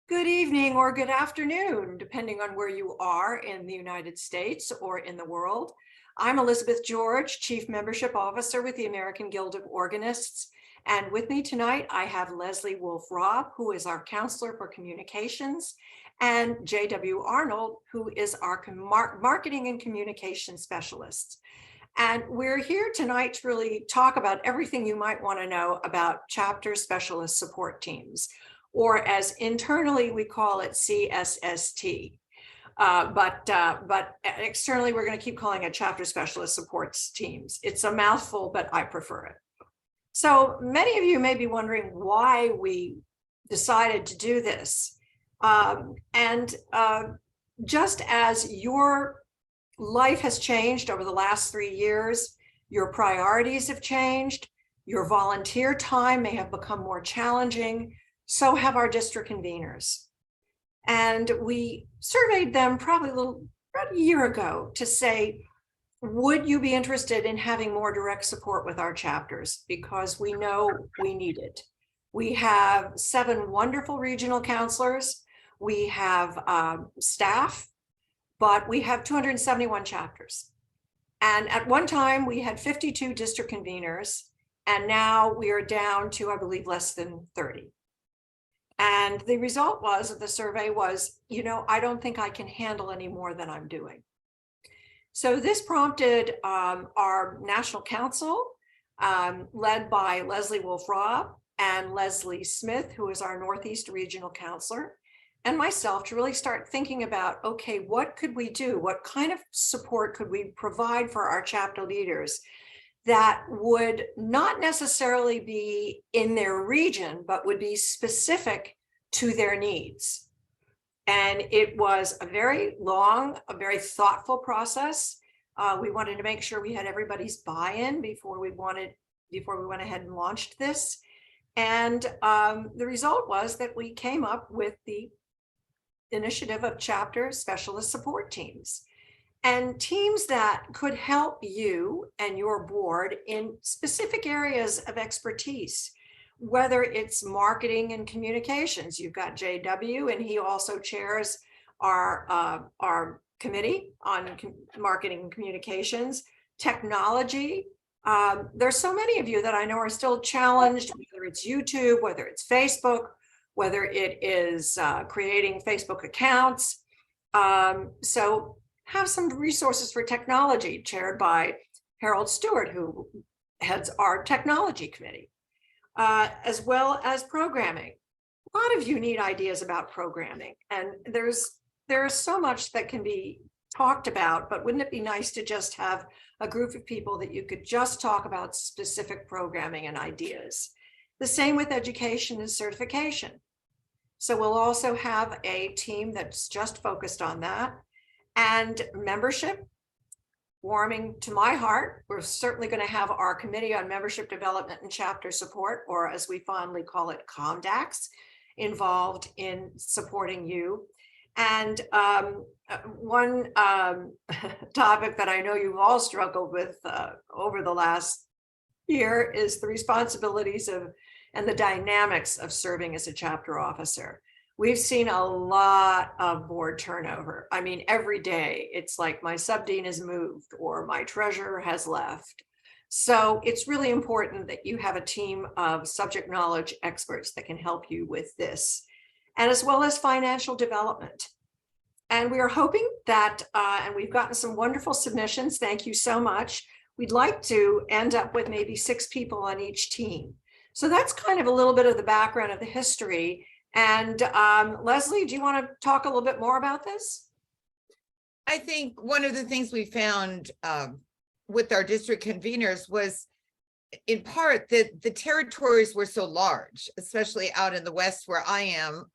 Good evening or good afternoon, depending on where you are in the United States or in the world. I'm Elizabeth George, Chief Membership Officer with the American Guild of Organists. And with me tonight, I have Leslie Wolf-Robb, who is our Counselor for Communications, and J.W. Arnold, who is our Marketing and Communication Specialist. And we're here tonight to really talk about everything you might want to know about chapter specialist support teams, or as internally we call it CSST. But externally, we're going to keep calling it chapter specialist supports teams. It's a mouthful, but I prefer it. So many of you may be wondering why we decided to do this. Just as your life has changed over the last 3 years, your priorities have changed, your volunteer time may have become more challenging, so have our district conveners. And we surveyed them probably about a year ago to say, would you be interested in having more direct support with our chapters? Because we know we need it. We have 7 wonderful regional counselors. We have staff, but we have 271 chapters. And at one time we had 52 district conveners, and now we are down to, I believe, less than 30. And the result was of the survey was, I don't think I can handle any more than I'm doing. So this prompted our National Council, led by Leslie Wolf-Robb and Leslie Smith, who is our Northeast Regional Counselor, and myself, to really start thinking about, okay, what could we do? What kind of support could we provide for our chapter leaders that would not necessarily be in their region, but would be specific to their needs? And it was a very long, a very thoughtful process. We wanted to make sure we had everybody's buy-in before we went ahead and launched this. And the result was that we came up with the initiative of chapter specialist support teams, and teams that could help you and your board in specific areas of expertise, whether it's marketing and communications. You've got JW, and he also chairs our committee on marketing and communications. Technology. There's so many of you that I know are still challenged, whether it's YouTube, whether it's Facebook, whether it is creating Facebook accounts. So have some resources for technology, chaired by Harold Stewart, who heads our technology committee, as well as programming. A lot of you need ideas about programming, and there's so much that can be talked about, but wouldn't it be nice to just have a group of people that you could just talk about specific programming and ideas? The same with education and certification. So we'll also have a team that's just focused on that. And membership, warming to my heart, we're certainly going to have our Committee on Membership Development and Chapter Support, or as we fondly call it, COMDAX, involved in supporting you. And one topic that I know you've all struggled with over the last year is the responsibilities of and the dynamics of serving as a chapter officer. We've seen a lot of board turnover. I mean, every day it's like my subdean has moved or my treasurer has left. So it's really important that you have a team of subject knowledge experts that can help you with this, and as well as financial development. And we are hoping that, and we've gotten some wonderful submissions, thank you so much. We'd like to end up with maybe 6 people on each team. So that's kind of a little bit of the background of the history. And Leslie, do you want to talk a little bit more about this? I think one of the things we found with our district conveners was, in part, that the territories were so large, especially out in the West where I am.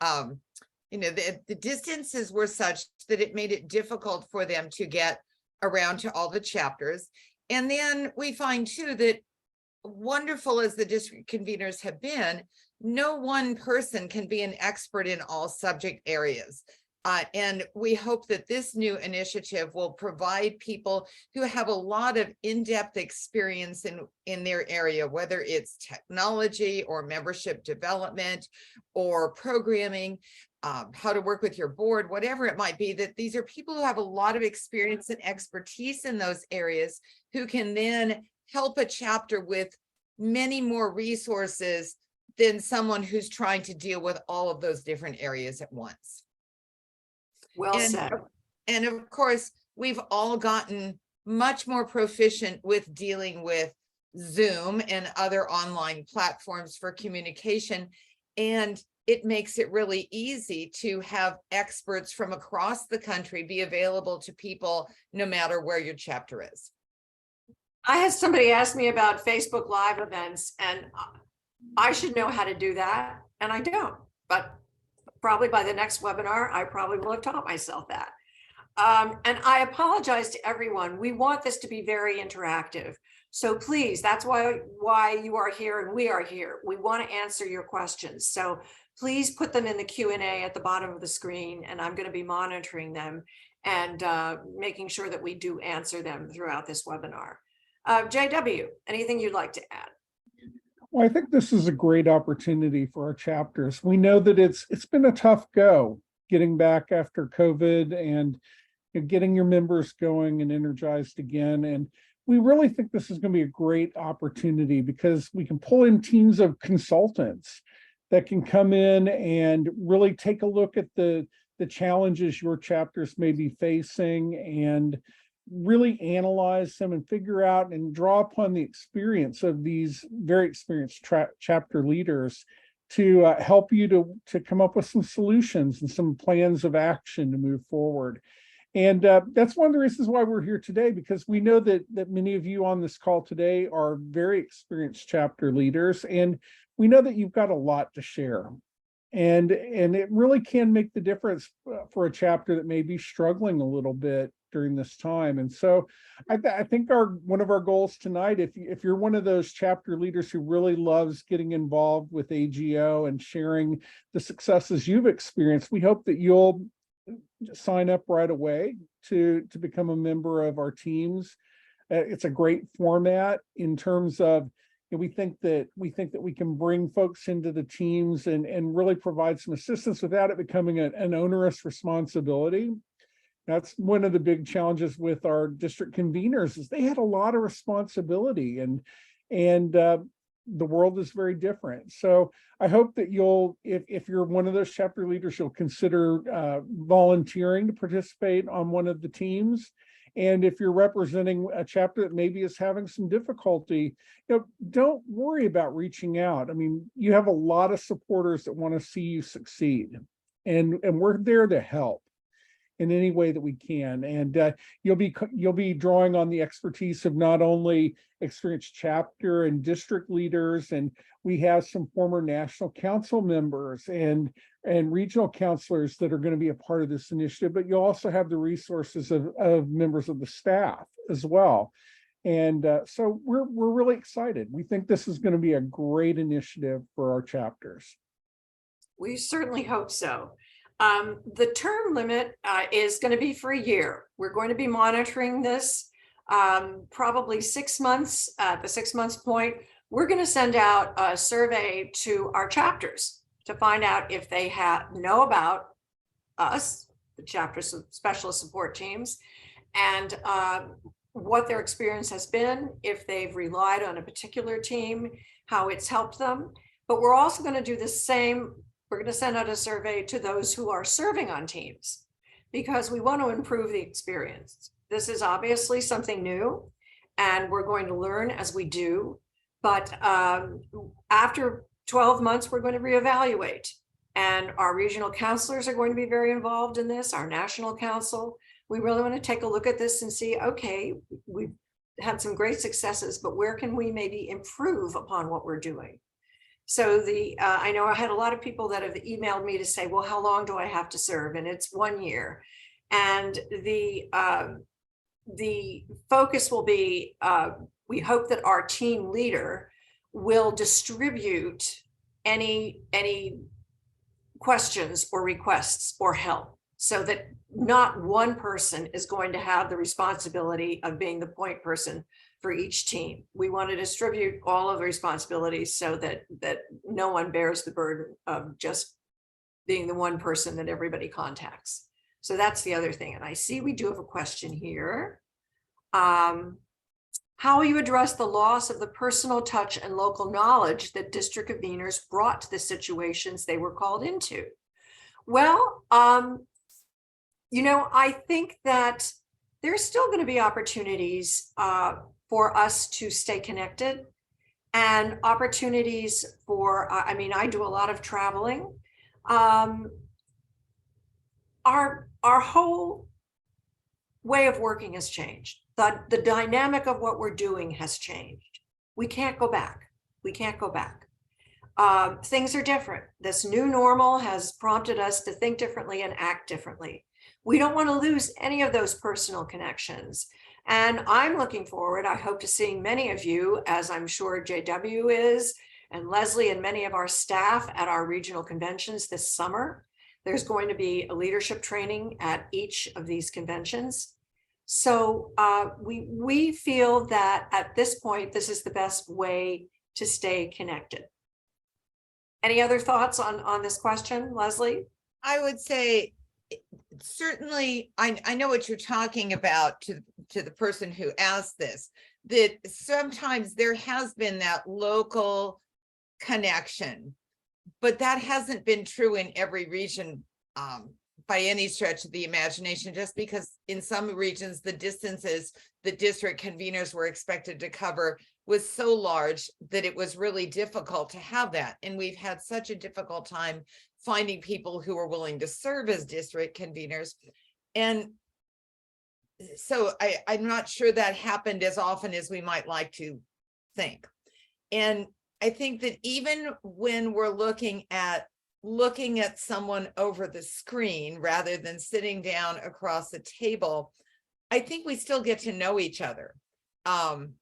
The distances were such that it made it difficult for them to get around to all the chapters. And then we find too that, wonderful as the district conveners have been, no one person can be an expert in all subject areas. And we hope that this new initiative will provide people who have a lot of in-depth experience in their area, whether it's technology or membership development or programming, how to work with your board, whatever it might be, that these are people who have a lot of experience and expertise in those areas who can then help a chapter with many more resources than someone who's trying to deal with all of those different areas at once. Well And, said. and of course, we've all gotten much more proficient with dealing with Zoom and other online platforms for communication. And it makes it really easy to have experts from across the country be available to people no matter where your chapter is. I had somebody ask me about Facebook Live events, and I should know how to do that, and I don't. But probably by the next webinar, I probably will have taught myself that. And I apologize to everyone. We want this to be very interactive. So please, that's why you are here and we are here. We want to answer your questions. So please put them in the Q&A at the bottom of the screen, and I'm going to be monitoring them and making sure that we do answer them throughout this webinar. JW, anything you'd like to add? Well, I think this is a great opportunity for our chapters. We know that it's been a tough go getting back after COVID and getting your members going and energized again. And we really think this is going to be a great opportunity because we can pull in teams of consultants that can come in and really take a look at the challenges your chapters may be facing and really analyze them and figure out and draw upon the experience of these very experienced chapter leaders to help you to come up with some solutions and some plans of action to move forward. And that's one of the reasons why we're here today, because we know that many of you on this call today are very experienced chapter leaders, and we know that you've got a lot to share. And it really can make the difference for a chapter that may be struggling a little bit during this time. And so I think one of our goals tonight, if you're one of those chapter leaders who really loves getting involved with AGO and sharing the successes you've experienced, we hope that you'll sign up right away to become a member of our teams. It's a great format in terms of, we think that we can bring folks into the teams and really provide some assistance without it becoming an onerous responsibility. That's one of the big challenges with our district conveners, is they had a lot of responsibility, and the world is very different. So I hope that you'll, if you're one of those chapter leaders, you'll consider volunteering to participate on one of the teams. And if you're representing a chapter that maybe is having some difficulty, don't worry about reaching out. I mean, you have a lot of supporters that want to see you succeed, and we're there to help in any way that we can. And you'll be drawing on the expertise of not only experienced chapter and district leaders, and we have some former national council members and regional counselors that are going to be a part of this initiative, but you'll also have the resources of members of the staff as well. And so we're really excited. We think this is going to be a great initiative for our chapters. We certainly hope so. The term limit is going to be for a year. We're going to be monitoring this probably 6 months. At the 6 months point, we're going to send out a survey to our chapters to find out if they know about us, the chapter specialist support teams, and what their experience has been, if they've relied on a particular team, how it's helped them. But we're also going to do the same. We're going to send out a survey to those who are serving on teams, because we want to improve the experience. This is obviously something new, and we're going to learn as we do. But after 12 months, we're going to reevaluate. And our regional counselors are going to be very involved in this, our national council. We really want to take a look at this and see, okay, we've had some great successes, but where can we maybe improve upon what we're doing? So I know I had a lot of people that have emailed me to say, well, how long do I have to serve? And it's 1 year. And the focus will be, we hope that our team leader will distribute any questions or requests or help, so that not one person is going to have the responsibility of being the point person for each team. We want to distribute all of the responsibilities so that no one bears the burden of just being the one person that everybody contacts. So that's the other thing. And I see we do have a question here. How will you address the loss of the personal touch and local knowledge that district conveners brought to the situations they were called into? Well, I think that there's still going to be opportunities for us to stay connected, and opportunities for, I do a lot of traveling. Our whole way of working has changed. The dynamic of what we're doing has changed. We can't go back. We can't go back. Things are different. This new normal has prompted us to think differently and act differently. We don't want to lose any of those personal connections. And I'm looking forward, I hope, to seeing many of you, as I'm sure JW is, and Leslie and many of our staff at our regional conventions this summer. There's going to be a leadership training at each of these conventions. So we feel that at this point, this is the best way to stay connected. Any other thoughts on this question, Leslie? I would say, certainly, I know what you're talking about to the person who asked this, that sometimes there has been that local connection, but that hasn't been true in every region by any stretch of the imagination, just because in some regions, the distances the district conveners were expected to cover was so large that it was really difficult to have that. And we've had such a difficult time finding people who are willing to serve as district conveners. And so I'm not sure that happened as often as we might like to think. And I think that even when we're looking at someone over the screen rather than sitting down across the table, I think we still get to know each other. I'm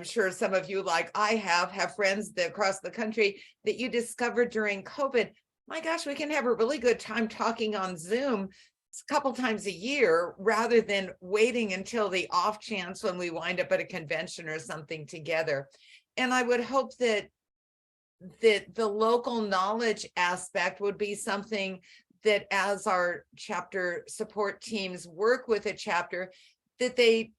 sure some of you, like I have friends across the country that you discovered during COVID. My gosh, we can have a really good time talking on Zoom a couple times a year rather than waiting until the off chance when we wind up at a convention or something together. And I would hope that the local knowledge aspect would be something that, as our chapter support teams work with a chapter, that they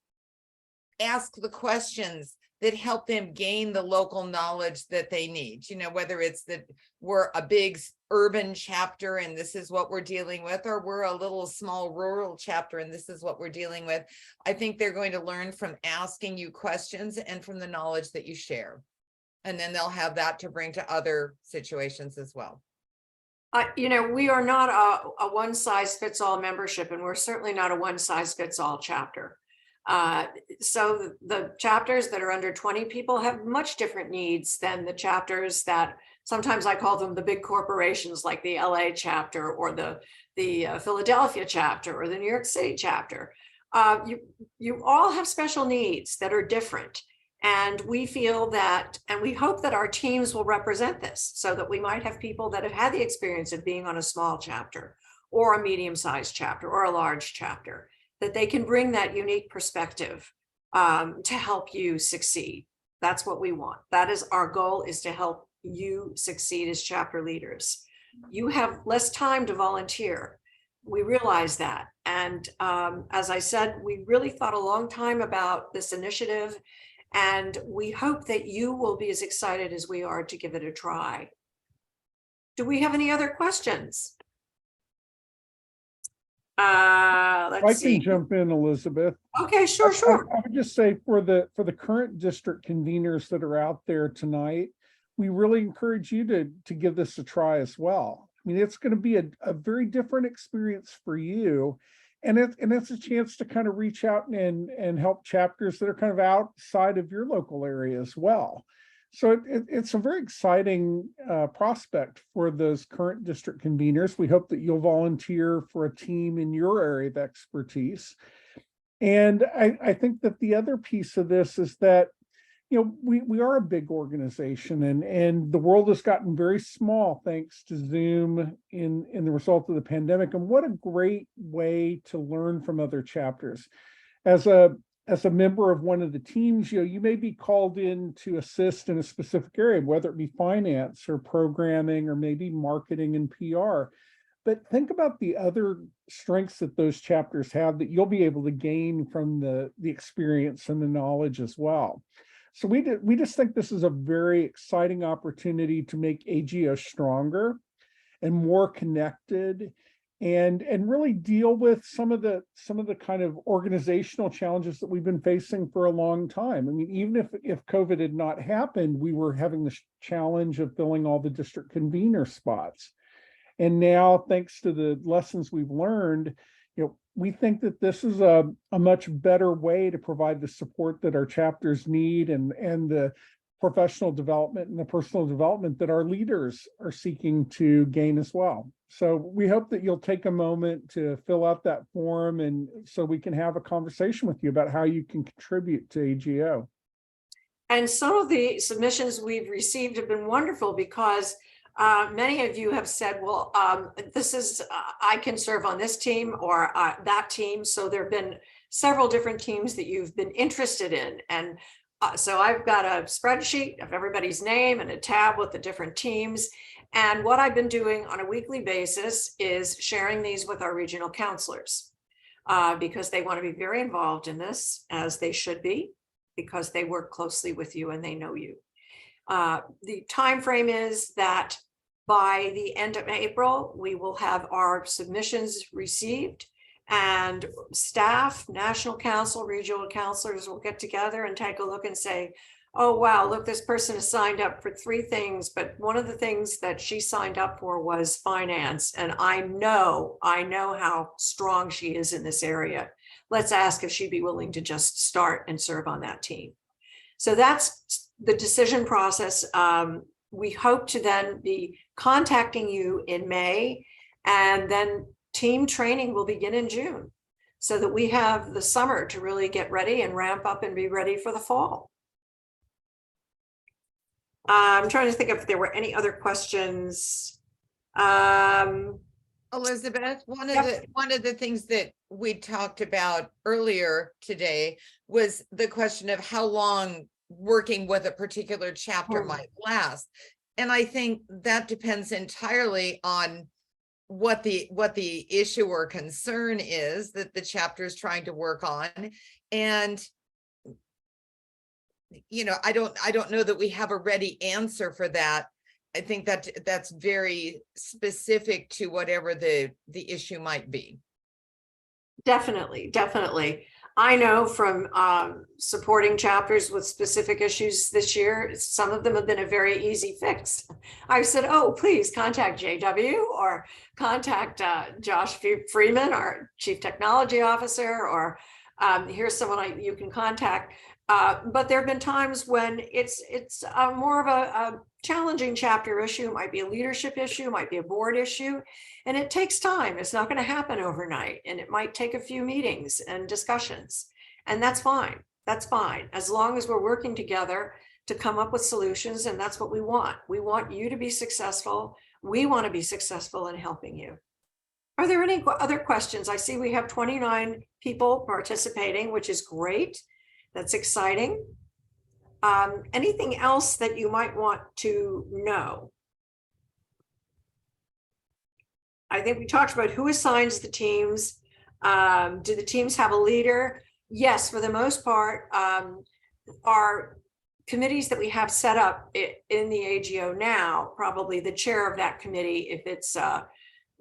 ask the questions that help them gain the local knowledge that they need. Whether it's that we're a big urban chapter and this is what we're dealing with, or we're a little small rural chapter and this is what we're dealing with. I think they're going to learn from asking you questions and from the knowledge that you share. And then they'll have that to bring to other situations as well. We are not a one-size-fits-all membership, and we're certainly not a one-size-fits-all chapter. So the chapters that are under 20 people have much different needs than the chapters that sometimes I call them the big corporations, like the LA chapter or the Philadelphia chapter or the New York City chapter. You all have special needs that are different. And we feel that, and we hope that our teams will represent this, so that we might have people that have had the experience of being on a small chapter or a medium-sized chapter or a large chapter, that they can bring that unique perspective to help you succeed. That's what we want. That is our goal, is to help you succeed as chapter leaders. You have less time to volunteer. We realize that. And as I said, we really thought a long time about this initiative, and we hope that you will be as excited as we are to give it a try. Do we have any other questions? Let's see. I can jump in, Elizabeth. Okay, sure. I would just say, for the current district conveners that are out there tonight, we really encourage you to give this a try as well. I mean, it's going to be a very different experience for you. And it's a chance to kind of reach out and help chapters that are kind of outside of your local area as well. So it's a very exciting prospect for those current district conveners. We hope that you'll volunteer for a team in your area of expertise. And I think that the other piece of this is that, we are a big organization, and the world has gotten very small thanks to Zoom in the result of the pandemic. And what a great way to learn from other chapters. As a as a member of one of the teams, you may be called in to assist in a specific area, whether it be finance or programming or maybe marketing and PR. But think about the other strengths that those chapters have that you'll be able to gain from the experience and the knowledge as well. So we just think this is a very exciting opportunity to make AGO stronger and more connected, and really deal with some of the kind of organizational challenges that we've been facing for a long time. I mean, even if COVID had not happened, we were having the challenge of filling all the district convener spots. And now, thanks to the lessons we've learned, we think that this is a much better way to provide the support that our chapters need, and the professional development and the personal development that our leaders are seeking to gain as well. So we hope that you'll take a moment to fill out that form, and so we can have a conversation with you about how you can contribute to AGO. And some of the submissions we've received have been wonderful, because many of you have said, well, this is, I can serve on this team or that team. So there have been several different teams that you've been interested in. And so I've got a spreadsheet of everybody's name and a tab with the different teams. And what I've been doing on a weekly basis is sharing these with our regional counselors, because they want to be very involved in this, as they should be, because they work closely with you and they know you. The time frame is that by the end of April, we will have our submissions received, and staff, national council, regional counselors will get together and take a look and say, oh, wow, look, this person has signed up for 3 things, but one of the things that she signed up for was finance. And I know how strong she is in this area. Let's ask if she'd be willing to just start and serve on that team. So that's the decision process. We hope to then be contacting you in May, and then team training will begin in June, so that we have the summer to really get ready and ramp up and be ready for the fall. I'm trying to think if there were any other questions. Elizabeth, one of Yep. the things that we talked about earlier today was the question of how long working with a particular chapter might last. And I think that depends entirely on what the issue or concern is that the chapter is trying to work on. And I don't know that we have a ready answer for that. I think that that's very specific to whatever the issue might be. Definitely. I know from supporting chapters with specific issues this year, some of them have been a very easy fix. I've said, oh, please contact JW or contact Josh Freeman, our Chief Technology Officer, or here's someone you can contact. But there have been times when it's more of a challenging chapter issue. It might be a leadership issue, might be a board issue, and it takes time. It's not going to happen overnight, and it might take a few meetings and discussions, and that's fine. That's fine, as long as we're working together to come up with solutions, and that's what we want. We want you to be successful. We want to be successful in helping you. Are there any other questions? I see we have 29 people participating, which is great. That's exciting. Anything else that you might want to know? I think we talked about who assigns the teams. Do the teams have a leader? Yes, for the most part. Our committees that we have set up in the AGO now, probably the chair of that committee, if it's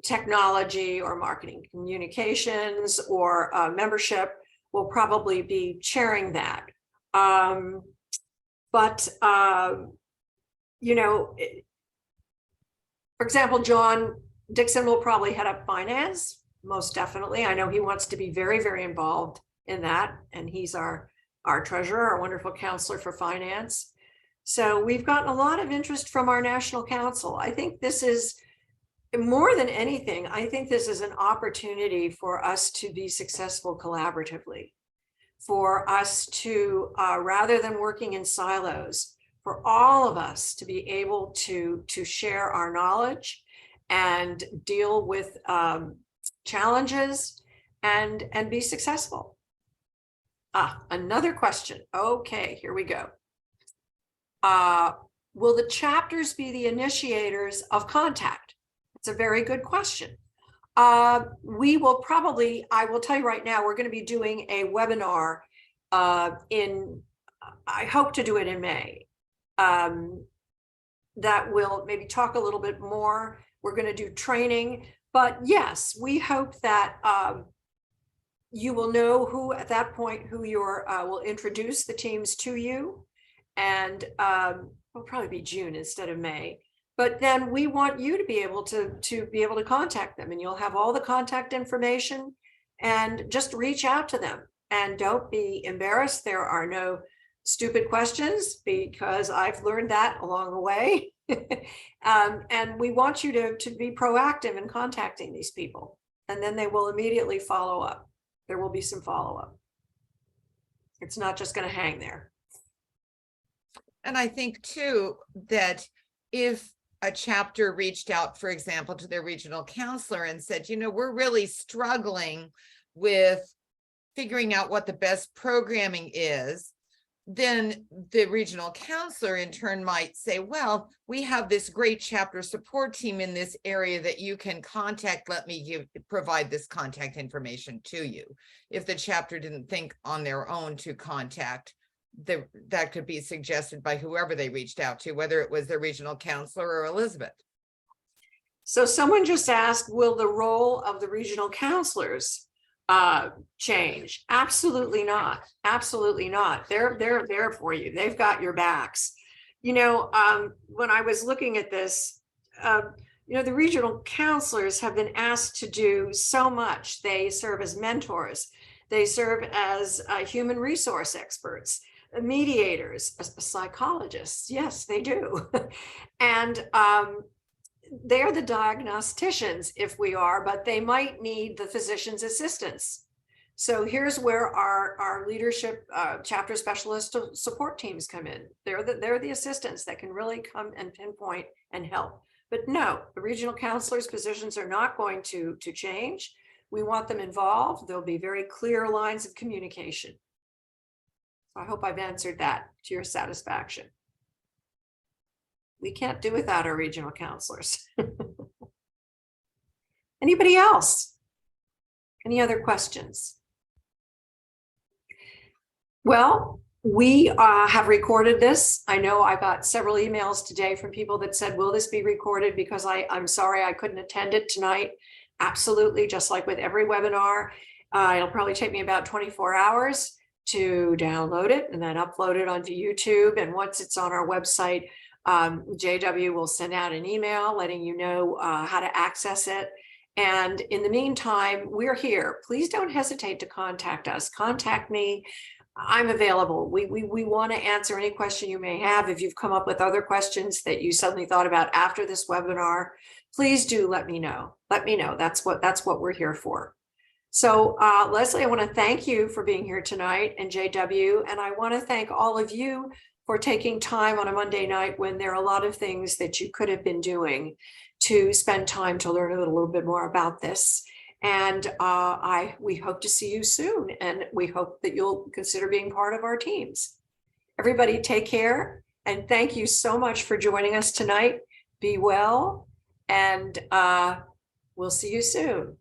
technology or marketing communications or membership, will probably be chairing that. For example, John Dixon will probably head up finance, most definitely. I know he wants to be very, very involved in that, and he's our treasurer, our wonderful counselor for finance. So we've gotten a lot of interest from our national council. I think this is, more than anything, I think this is an opportunity for us to be successful collaboratively, for us to, rather than working in silos, for all of us to be able to share our knowledge and deal with challenges and be successful. Another question. Okay, here we go. Will the chapters be the initiators of contact? It's a very good question. We will probably, I will tell you right now, we're going to be doing a webinar I hope to do it in May. That will maybe talk a little bit more. We're going to do training, but yes, we hope that you will know who at that point, who will introduce the teams to you. And it'll probably be June instead of May. But then we want you to be able to contact them, and you'll have all the contact information, and just reach out to them and don't be embarrassed. There are no stupid questions, because I've learned that along the way. And we want you to be proactive in contacting these people, and then they will immediately follow up. There will be some follow-up. It's not just going to hang there. And I think too, that if a chapter reached out, for example, to their regional counselor and said, you know, we're really struggling with figuring out what the best programming is, then the regional counselor in turn might say, well, we have this great chapter support team in this area that you can contact. Let me provide this contact information to you. If the chapter didn't think on their own to contact, that could be suggested by whoever they reached out to, whether it was the regional counselor or Elizabeth. So someone just asked, will the role of the regional counselors change? Absolutely not. Absolutely not. They're there for you. They've got your backs. You know, when I was looking at this, you know, the regional counselors have been asked to do so much. They serve as mentors. They serve as human resource experts, mediators, psychologists. Yes, they do. And they're the diagnosticians if we are, but they might need the physician's assistance. So here's where our leadership chapter specialist support teams come in. They're the assistants that can really come and pinpoint and help. But no, the regional counselors' positions are not going to change. We want them involved. There'll be very clear lines of communication. So I hope I've answered that to your satisfaction. We can't do without our regional counselors. Anybody else? Any other questions? Well, we have recorded this. I know I got several emails today from people that said, will this be recorded? Because I'm sorry I couldn't attend it tonight. Absolutely, just like with every webinar. It'll probably take me about 24 hours to download it and then upload it onto YouTube. And once it's on our website, JW will send out an email letting you know how to access it. And in the meantime, we're here. Please don't hesitate to contact us. Contact me. I'm available. We want to answer any question you may have. If you've come up with other questions that you suddenly thought about after this webinar, please do let me know. Let me know. That's what we're here for. So Leslie, I want to thank you for being here tonight, and JW, and I want to thank all of you for taking time on a Monday night when there are a lot of things that you could have been doing to spend time to learn a little bit more about this. And we hope to see you soon, and we hope that you'll consider being part of our teams. Everybody take care, and thank you so much for joining us tonight. Be well, and we'll see you soon.